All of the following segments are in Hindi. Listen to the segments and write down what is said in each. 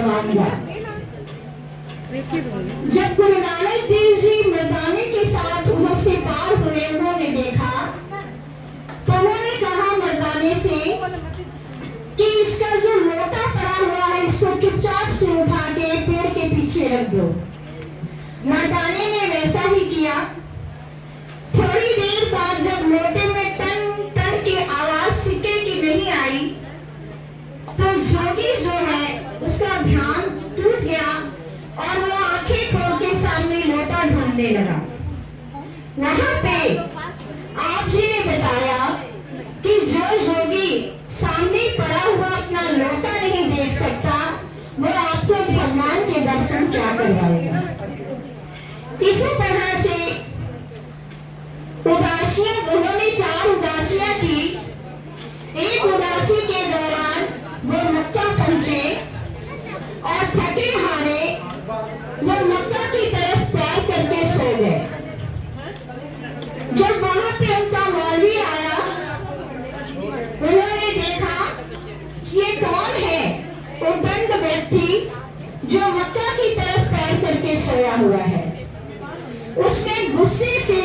करवाऊंगा। जब गुरु नानक देव जी मर्दाने के साथ उधर से पार हुए, उन्होंने देखा तो उन्होंने कहा मर्दाने से कि इसका जो लोटा पड़ा हुआ है इसको चुपचाप से उठा के पेड़ के पीछे रख दो। मर्दाने ने वैसा ही किया। थोड़ी देर बाद जब लोटे में टन टन की आवाज सिक्के की नहीं आई तो जोगी जो है उसका ध्यान टूट गया और वो आंखें खोल के सामने लोटा ढूंढने लगा। वहां पे आप जी ने बताया कि जो जोगी सामने पड़ा हुआ अपना लोटा नहीं देख सकता वो आपको भगवान के दर्शन क्या करवाएगा। इसी तरह से उदासियां, उन्होंने 4 उदासियां की। एक उदासी के दौरान वो मक्का पहुंचे और थके हारे वो मक्का की तरफ पैर करके सो गए। जब वहां पे उनका मौलवी आया, उन्होंने देखा ये कौन है उद्दंड व्यक्ति जो मक्का की तरफ पैर करके सोया हुआ है। उसने गुस्से से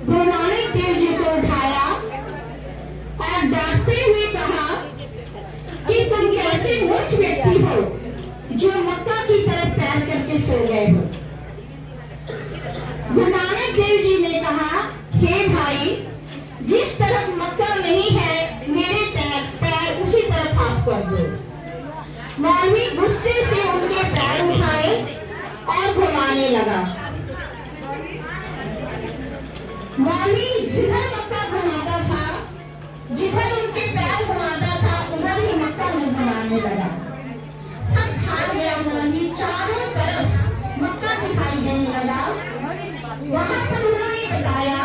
गुरु नानक देव जी को उठाया और डांटते हुए कहा कि तुम कैसे मूर्ख व्यक्ति हो जो मक्का की तरफ पैर करके सो गए हो। गुरु नानक देव जी ने कहा, हे भाई, जिस तरफ मक्का नहीं है मेरे पैर उसी तरफ आप कर दो। मौलवी गुस्से से उनके पैर उठाए और घुमाने लगा। मौलवी जिधर मक्का घुमाता था, जिधर उनके पैर घुमाता था, उधर ही मक्का नजर आने लगा। थक हार गया मौलवी, चारों तरफ मक्का दिखाई देने लगा। वहां पर उन्होंने बताया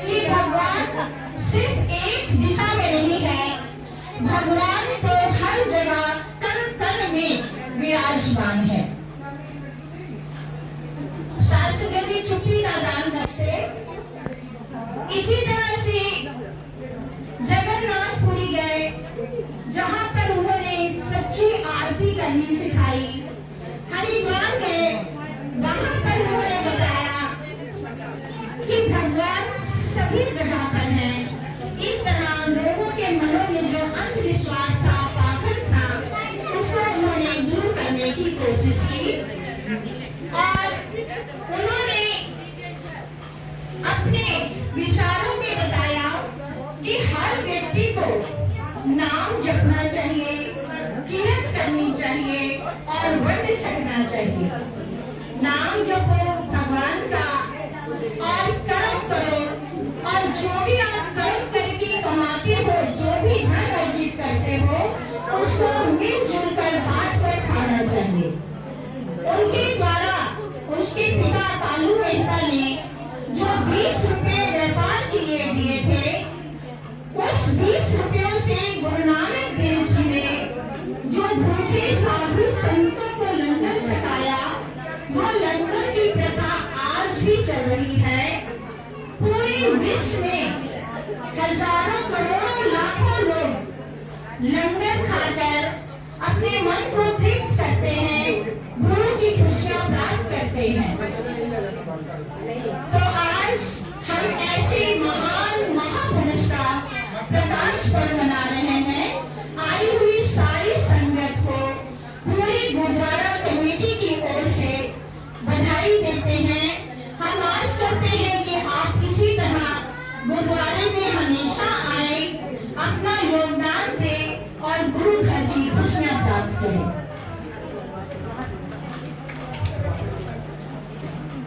कि भगवान सिर्फ एक दिशा में नहीं है, भगवान तो हर जगह कण कण में विराजमान है। शास्त्री चुप्पी का दान बख्शे। इसी तरह से जगन्नाथपुरी गए, जहां पर उन्होंने सच्ची आरती करनी सिखाई। हरिद्वार गए, वहां पर उन्होंने बताया कि भगवान सभी जगह पर है। इस तरह लोगों के मनों में जो अंधविश्वास था, पाखंड था, उसको उन्होंने दूर करने की कोशिश की और उन्होंने अपने विचारों में बताया कि हर व्यक्ति को नाम जपना चाहिए, कीर्तन करनी चाहिए और व्रत छकना चाहिए। नाम जपो भगवान का और कर्म करो, और जो भी आप कर्म करके कमाते हो, जो भी धन अर्जित करते हो, उसको मिलजुल कर बांट कर खाना चाहिए। उनके द्वारा उसके पिता कालू मेहता ने जो 20 रुपए व्यापार के लिए दिए थे, उस 20 रुपयों से गुरु नानक देव जी ने जो भूखे साधु संतों को लंगर छकाया, वो लंगर की प्रथा आज भी चल रही है। पूरे विश्व में हजारों करोड़ों लाखों लोग लंगर खाकर अपने मन को तृप्त करते हैं, गुरु की खुशियां प्राप्त करते हैं। तो आज हम ऐसे महान महापुरुष का प्रकाश पर्व मना रहे हैं। आई हुई सारी संगत को पूरी गुरुद्वारा कमेटी की ओर से बधाई देते हैं। हम आस करते हैं कि आप इसी तरह गुरुद्वारे में हमेशा आए, अपना योगदान दें और गुरु घर की खुशियां प्राप्त करें।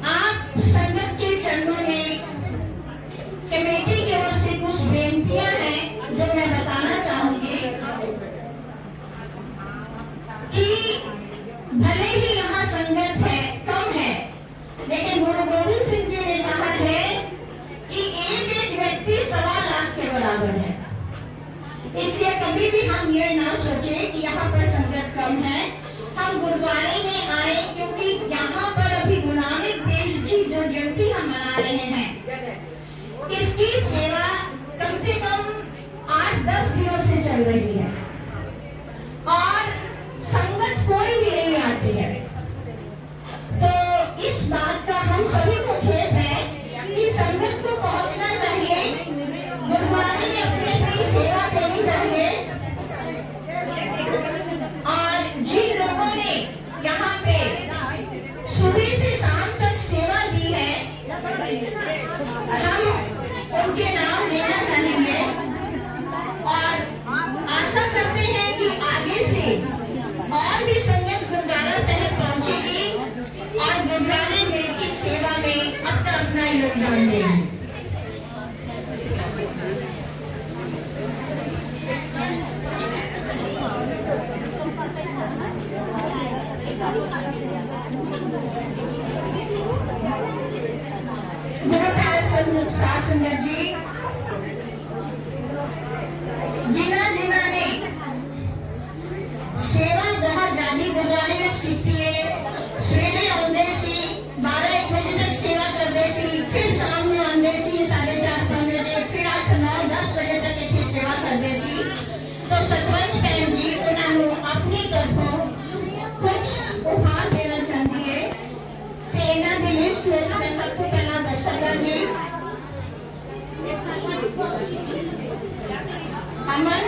आप संगत के चरणों में कमेटी की ओर से कुछ बेनतियां हैं जो मैं बताना चाहूंगी कि भले ही यहाँ संगत है, कम है, लेकिन गुरु गोविंद सिंह जी ने कहा है कि एक एक व्यक्ति 1.25 लाख के बराबर है। इसलिए कभी भी हम ये ना सोचे कि यहाँ पर संगत कम है। हम गुरुद्वारे में आए क्योंकि यहाँ पर अभी गुरु नानक देव की जो जयंती हम मना रहे हैं, इसकी सेवा कम से कम 8-10 दिनों से चल रही है और संगत हम सभी को खेद है कि संगत को पहुंचना चाहिए, गुरुद्वारे में अपनी अपनी सेवा देनी चाहिए। और जिन लोगों ने यहाँ पे सुबह से शाम तक सेवा दी है, हम उनके नाम लेना चाहेंगे और आशा करते हैं कि आगे से और भी संगत गुरुद्वारा साहिब पहुंचेगी और गुरुद्वारे में की सेवा में अपना अपना योगदान देगी। संगत जी, जिन्हों ने सेवा बहुत ज्यादा गुरुद्वारे में की है, सवेरे आते सी 12-1 बजे तक सेवा करते सी, फिर शाम में आते सी 4:30-5 बजे, फिर 8-9-10 बजे तक इतनी सेवा करते सी। तो सतवंत भैन जी उन्होंने अपनी तरफों कुछ उपहार देना चाहती है। इन्हों की लिस्ट मैं सब तो पहला दस सकांगी। अमन